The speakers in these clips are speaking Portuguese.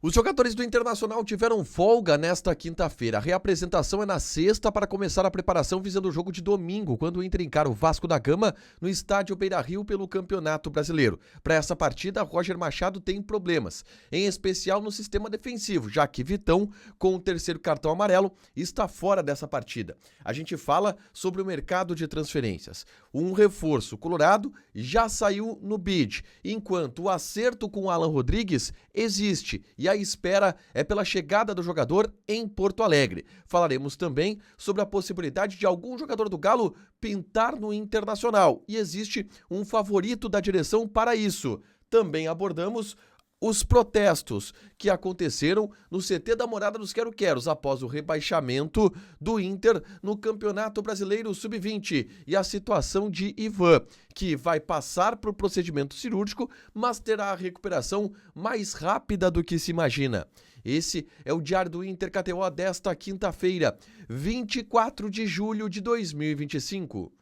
Os jogadores do Internacional tiveram folga nesta quinta-feira. A reapresentação é na sexta para começar a preparação visando o jogo de domingo, quando o Inter encara o Vasco da Gama no estádio Beira-Rio pelo Campeonato Brasileiro. Para essa partida, Roger Machado tem problemas, em especial no sistema defensivo, já que Vitão, com o terceiro cartão amarelo, está fora dessa partida. A gente fala sobre o mercado de transferências. Um reforço colorado já saiu no bid, enquanto o acerto com o Alan Rodrigues existe e a espera é pela chegada do jogador em Porto Alegre. Falaremos também sobre a possibilidade de algum jogador do Galo pintar no Internacional e existe um favorito da direção para isso. Também abordamos os protestos que aconteceram no CT da Morada dos Quero-Queros após o rebaixamento do Inter no Campeonato Brasileiro Sub-20 e a situação de Ivan, que vai passar por procedimento cirúrgico, mas terá a recuperação mais rápida do que se imagina. Esse é o Diário do Inter KTO desta quinta-feira, 24 de julho de 2025.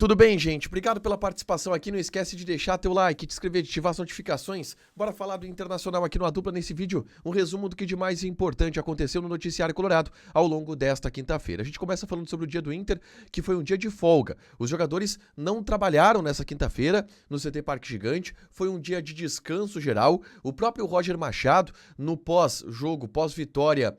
Tudo bem, gente? Obrigado pela participação aqui. Não esquece de deixar teu like, de inscrever, de ativar as notificações. Bora falar do Internacional aqui no A Dupla nesse vídeo. Um resumo do que de mais importante aconteceu no noticiário colorado ao longo desta quinta-feira. A gente começa falando sobre o dia do Inter, que foi um dia de folga. Os jogadores não trabalharam nessa quinta-feira no CT Parque Gigante. Foi um dia de descanso geral. O próprio Roger Machado, no pós-jogo, pós-vitória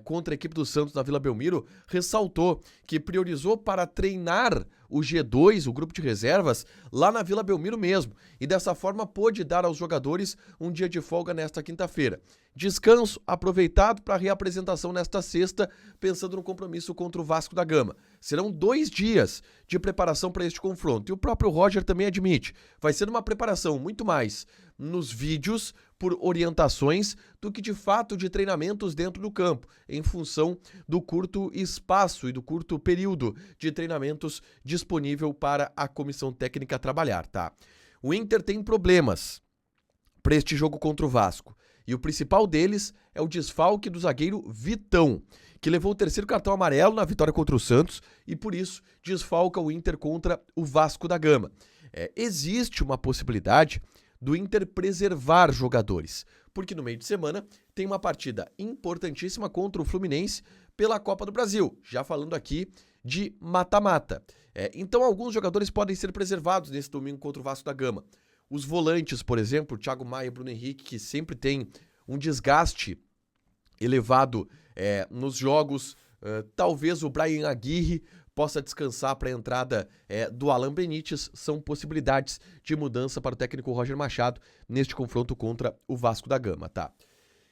contra a equipe do Santos na Vila Belmiro, ressaltou que priorizou para treinar o G2, o grupo de reservas, lá na Vila Belmiro mesmo, e dessa forma pôde dar aos jogadores um dia de folga nesta quinta-feira. Descanso aproveitado para a reapresentação nesta sexta, pensando no compromisso contra o Vasco da Gama. Serão 2 dias de preparação para este confronto, e o próprio Roger também admite, vai ser uma preparação muito mais nos vídeos, por orientações, do que de fato de treinamentos dentro do campo, em função do curto espaço e do curto período de treinamentos disponível para a comissão técnica trabalhar, tá? O Inter tem problemas para este jogo contra o Vasco, e o principal deles é o desfalque do zagueiro Vitão, que levou o terceiro cartão amarelo na vitória contra o Santos e por isso desfalca o Inter contra o Vasco da Gama. Existe uma possibilidade do Inter preservar jogadores, porque no meio de semana tem uma partida importantíssima contra o Fluminense pela Copa do Brasil, já falando aqui de mata-mata. Então alguns jogadores podem ser preservados nesse domingo contra o Vasco da Gama. Os volantes, por exemplo, Thiago Maia e Bruno Henrique, que sempre tem um desgaste elevado nos jogos, talvez o Brian Aguirre possa descansar para a entrada do Alan Benítez, são possibilidades de mudança para o técnico Roger Machado neste confronto contra o Vasco da Gama, tá?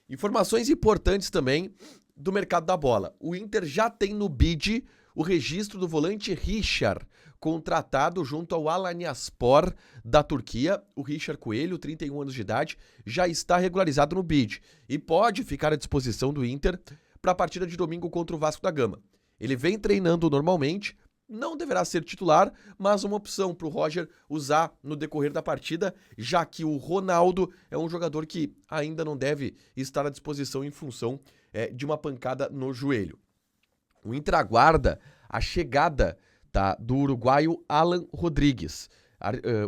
Informações importantes também do mercado da bola. O Inter já tem no bid o registro do volante Richard, contratado junto ao Alanyaspor da Turquia. O Richard Coelho, 31 anos de idade, já está regularizado no bid e pode ficar à disposição do Inter para a partida de domingo contra o Vasco da Gama. Ele vem treinando normalmente, não deverá ser titular, mas uma opção para o Roger usar no decorrer da partida, já que o Ronaldo é um jogador que ainda não deve estar à disposição em função de uma pancada no joelho. O Inter aguarda a chegada do uruguaio Alan Rodrigues,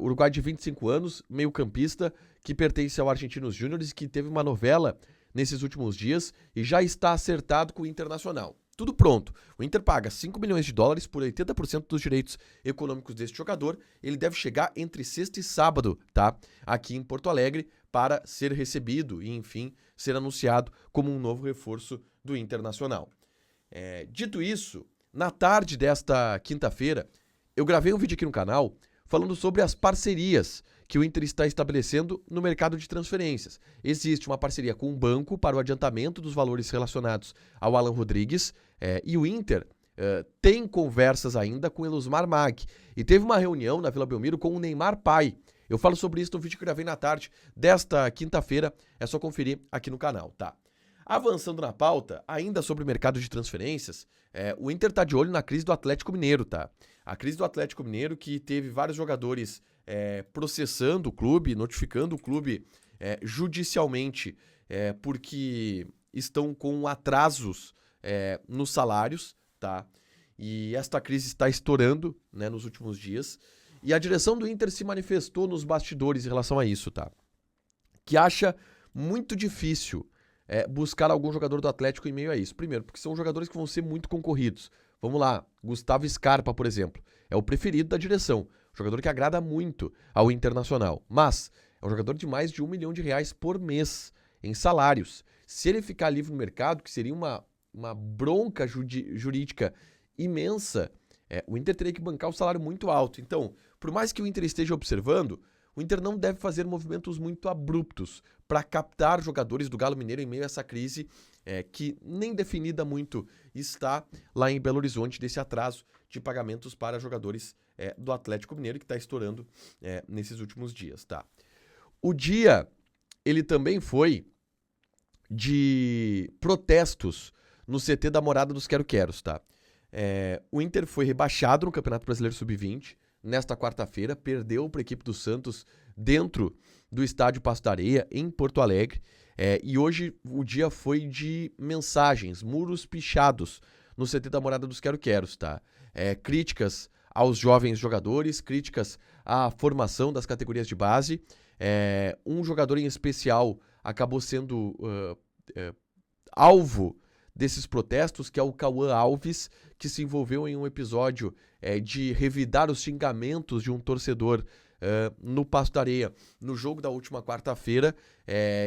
uruguaio de 25 anos, meio-campista, que pertence ao Argentinos Júniores e que teve uma novela nesses últimos dias e já está acertado com o Internacional. Tudo pronto. O Inter paga 5 milhões de dólares por 80% dos direitos econômicos deste jogador. Ele deve chegar entre sexta e sábado, tá? Aqui em Porto Alegre para ser recebido e, enfim, ser anunciado como um novo reforço do Internacional. Dito isso, na tarde desta quinta-feira, eu gravei um vídeo aqui no canal falando sobre as parcerias que o Inter está estabelecendo no mercado de transferências. Existe uma parceria com um banco para o adiantamento dos valores relacionados ao Alan Rodrigues e o Inter tem conversas ainda com o Elusmar Mag e teve uma reunião na Vila Belmiro com o Neymar Pai. Eu falo sobre isso no vídeo que eu gravei na tarde desta quinta-feira, é só conferir aqui no canal, tá? Avançando na pauta, ainda sobre o mercado de transferências, o Inter tá de olho na crise do Atlético Mineiro, tá? A crise do Atlético Mineiro que teve vários jogadores processando o clube, notificando o clube judicialmente porque estão com atrasos nos salários, tá? E esta crise está estourando, né, nos últimos dias. E a direção do Inter se manifestou nos bastidores em relação a isso, tá? Que acha muito difícil buscar algum jogador do Atlético em meio a isso. Primeiro, porque são jogadores que vão ser muito concorridos. Vamos lá, Gustavo Scarpa, por exemplo, é o preferido da direção. Jogador que agrada muito ao Internacional. Mas é um jogador de mais de R$1 milhão por mês em salários. Se ele ficar livre no mercado, que seria uma bronca jurídica imensa, o Inter teria que bancar um salário muito alto. Então, por mais que o Inter esteja observando, o Inter não deve fazer movimentos muito abruptos para captar jogadores do Galo Mineiro em meio a essa crise que nem definida muito está lá em Belo Horizonte, desse atraso de pagamentos para jogadores do Atlético Mineiro que está estourando nesses últimos dias, tá? O dia, ele também foi de protestos no CT da Morada dos Quero-Queros, tá? O Inter foi rebaixado no Campeonato Brasileiro Sub-20 nesta quarta-feira, perdeu para a equipe do Santos dentro do estádio Passo da Areia, em Porto Alegre, e hoje o dia foi de mensagens, muros pichados no CT da Morada dos Quero-Queros, tá? Críticas aos jovens jogadores, críticas à formação das categorias de base. Um jogador em especial acabou sendo alvo desses protestos, que é o Cauã Alves, que se envolveu em um episódio de revidar os xingamentos de um torcedor no Passo da Areia, no jogo da última quarta-feira.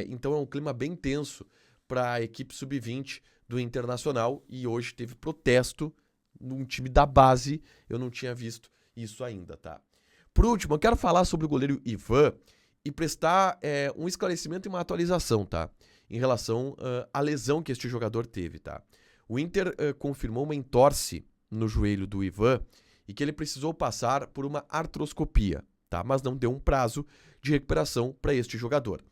Então é um clima bem tenso para a equipe sub-20 do Internacional, e hoje teve protesto num time da base. Eu não tinha visto isso ainda, tá? Por último, eu quero falar sobre o goleiro Ivan e prestar um esclarecimento e uma atualização, tá? Em relação à lesão que este jogador teve, tá? O Inter confirmou uma entorse no joelho do Ivan e que ele precisou passar por uma artroscopia, tá? Mas não deu um prazo de recuperação para este jogador.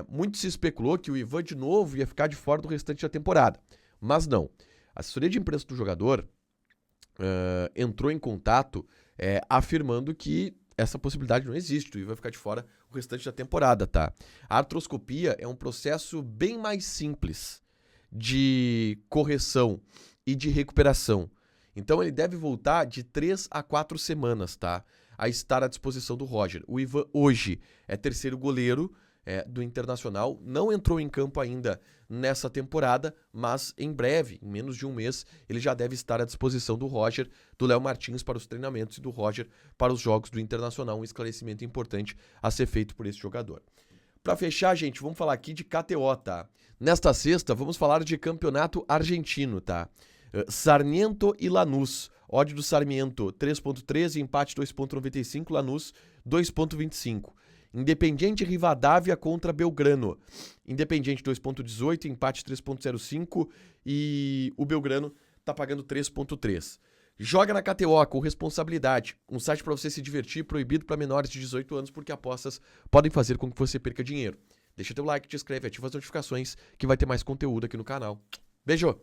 Muito se especulou que o Ivan de novo ia ficar de fora do restante da temporada, mas não. A assessoria de imprensa do jogador entrou em contato afirmando que essa possibilidade não existe, o Ivan vai ficar de fora o restante da temporada, tá? A artroscopia é um processo bem mais simples de correção e de recuperação. Então ele deve voltar de 3 a 4 semanas, tá? A estar à disposição do Roger. O Ivan hoje é terceiro goleiro do Internacional, não entrou em campo ainda nessa temporada, mas em breve, em menos de um mês, ele já deve estar à disposição do Roger, do Léo Martins para os treinamentos e do Roger para os jogos do Internacional. Um esclarecimento importante a ser feito por esse jogador. Para fechar, gente, vamos falar aqui de KTO, tá? Nesta sexta, vamos falar de campeonato argentino, tá? Sarmiento e Lanús. Odd do Sarmiento 3.13, empate 2.95, Lanús 2.25. Independiente Rivadavia contra Belgrano. Independiente 2.18, empate 3.05 e o Belgrano tá pagando 3.3. Joga na KTO com responsabilidade. Um site para você se divertir, proibido para menores de 18 anos, porque apostas podem fazer com que você perca dinheiro. Deixa teu like, te inscreve, ativa as notificações que vai ter mais conteúdo aqui no canal. Beijo!